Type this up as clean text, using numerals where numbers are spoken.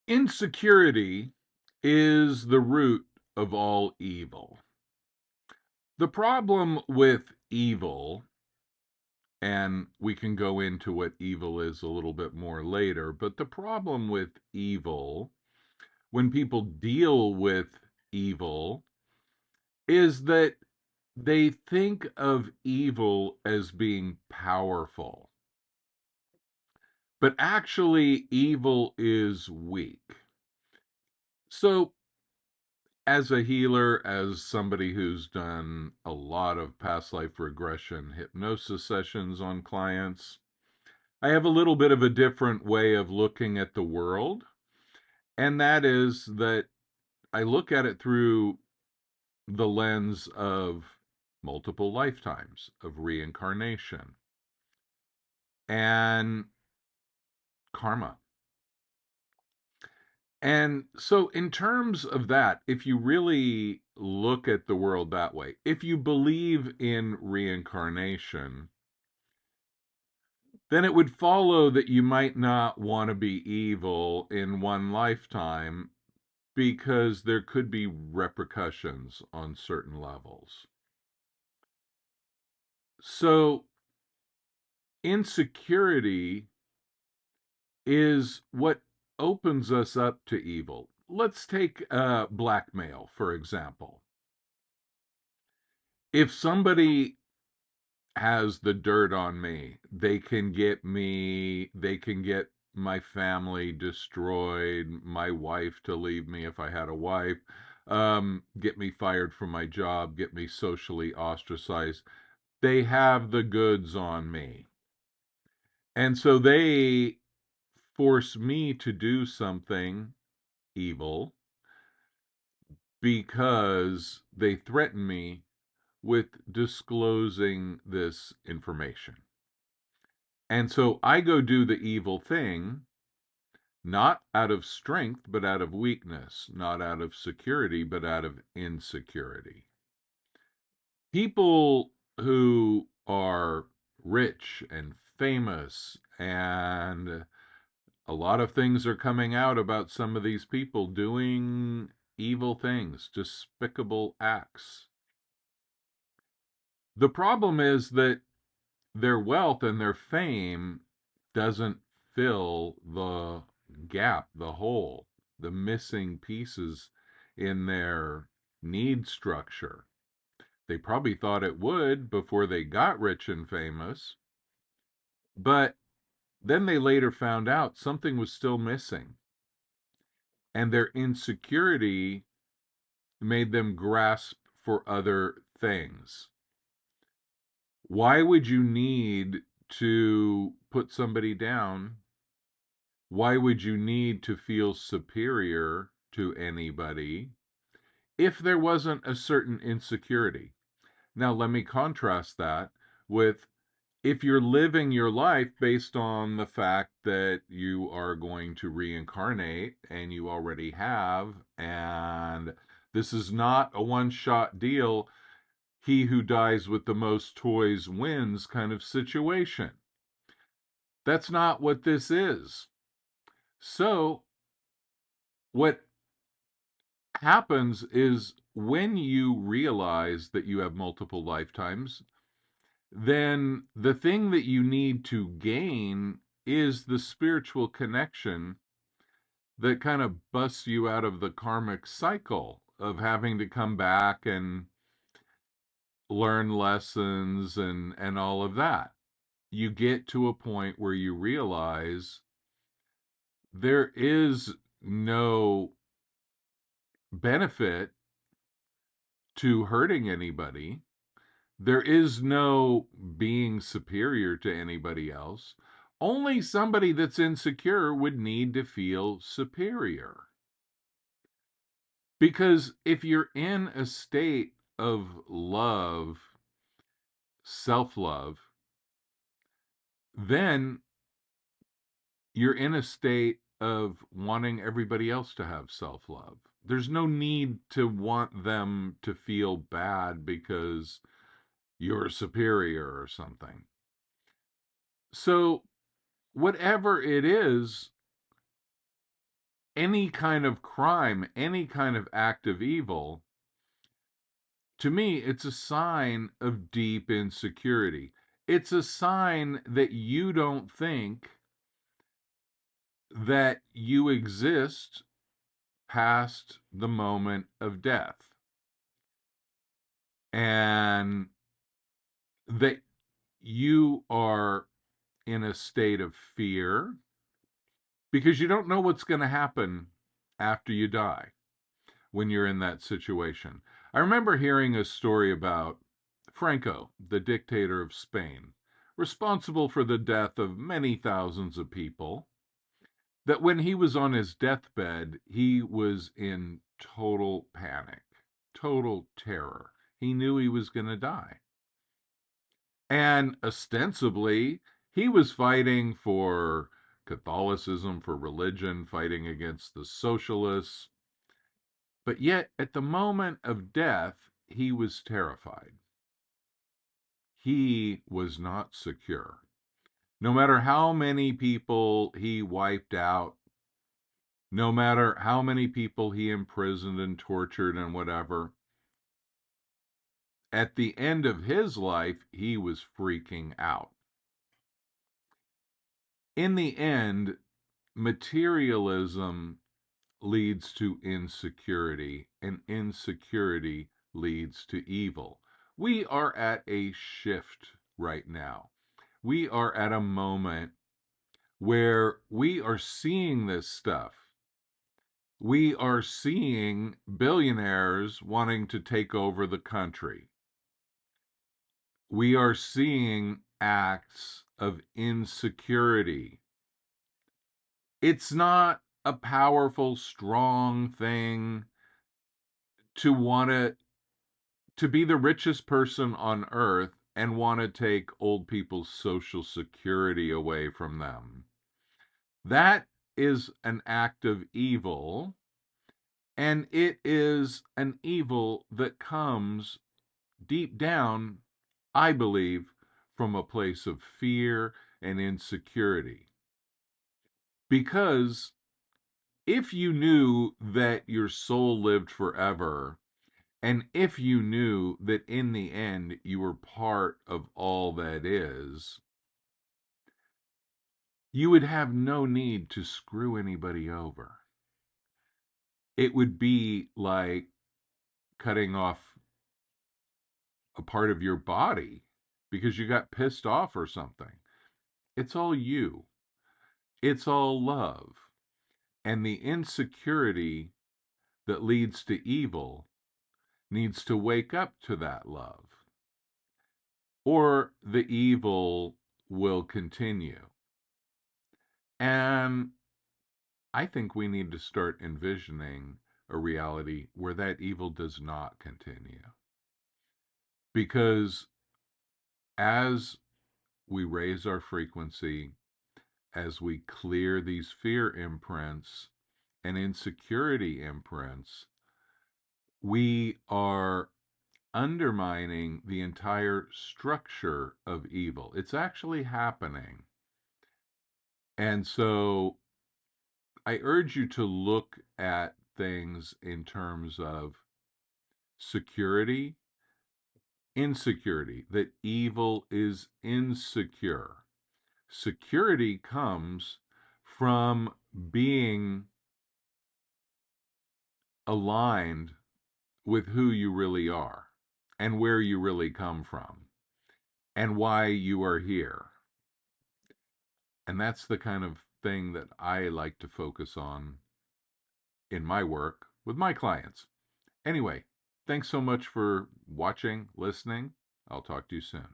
Insecurity is the root of all evil. The problem with evil, and we can go into what evil is a little bit more later, but the problem with evil, when people deal with evil, is that they think of evil as being powerful. But actually, evil is weak. So, as a healer, as somebody who's done a lot of past life regression hypnosis sessions on clients, I have a little bit of a different way of looking at the world. And that is that I look at it through the lens of multiple lifetimes, of reincarnation, and karma. And so, in terms of that, if you really look at the world that way, if you believe in reincarnation, then it would follow that you might not want to be evil in one lifetime because there could be repercussions on certain levels. So, insecurity is what opens us up to evil. Let's take blackmail, for example. If somebody has the dirt on me, they can get my family destroyed, my wife to leave me if I had a wife, get me fired from my job, get me socially ostracized. They have the goods on me. And so they force me to do something evil because they threaten me with disclosing this information. And so I go do the evil thing, not out of strength, but out of weakness, not out of security, but out of insecurity. People who are rich and famous, and a lot of things are coming out about some of these people doing evil things, despicable acts. The problem is that their wealth and their fame doesn't fill the gap, the hole, the missing pieces in their need structure. They probably thought it would before they got rich and famous, but then they later found out something was still missing, and their insecurity made them grasp for other things. Why would you need to put somebody down? Why would you need to feel superior to anybody if there wasn't a certain insecurity? Now, let me contrast that with if you're living your life based on the fact that you are going to reincarnate, and you already have, and this is not a one-shot deal, he who dies with the most toys wins kind of situation. That's not what this is. So, what happens is when you realize that you have multiple lifetimes, then the thing that you need to gain is the spiritual connection that kind of busts you out of the karmic cycle of having to come back and learn lessons and all of that. You get to a point where you realize there is no benefit to hurting anybody. There is no being superior to anybody else. Only somebody that's insecure would need to feel superior. Because if you're in a state of love, self love, then you're in a state of wanting everybody else to have self love. There's no need to want them to feel bad because you're superior or something. So, whatever it is, any kind of crime, any kind of act of evil, to me, it's a sign of deep insecurity. It's a sign that you don't think that you exist past the moment of death, and that you are in a state of fear because you don't know what's going to happen after you die when you're in that situation. I remember hearing a story about Franco, the dictator of Spain, responsible for the death of many thousands of people, that when he was on his deathbed, he was in total panic, total terror. He knew he was going to die. And ostensibly, he was fighting for Catholicism, for religion, fighting against the socialists. But yet, at the moment of death, he was terrified. He was not secure. No matter how many people he wiped out, no matter how many people he imprisoned and tortured and whatever, at the end of his life, he was freaking out. In the end, materialism leads to insecurity, and insecurity leads to evil. We are at a shift right now. We are at a moment where we are seeing this stuff. We are seeing billionaires wanting to take over the country. We are seeing acts of insecurity. It's not a powerful, strong thing to want to be the richest person on earth and want to take old people's social security away from them. That is an act of evil, and it is an evil that comes deep down, I believe, from a place of fear and insecurity. Because if you knew that your soul lived forever, and if you knew that in the end you were part of all that is, you would have no need to screw anybody over. It would be like cutting off a part of your body because you got pissed off or something. It's all you, it's all love. And the insecurity that leads to evil needs to wake up to that love, or the evil will continue. And I think we need to start envisioning a reality where that evil does not continue. Because as we raise our frequency, as we clear these fear imprints and insecurity imprints, we are undermining the entire structure of evil. It's actually happening. And so I urge you to look at things in terms of security, insecurity, that evil is insecure. Security comes from being aligned with who you really are and where you really come from and why you are here. And that's the kind of thing that I like to focus on in my work with my clients. Anyway, thanks so much for watching, listening. I'll talk to you soon.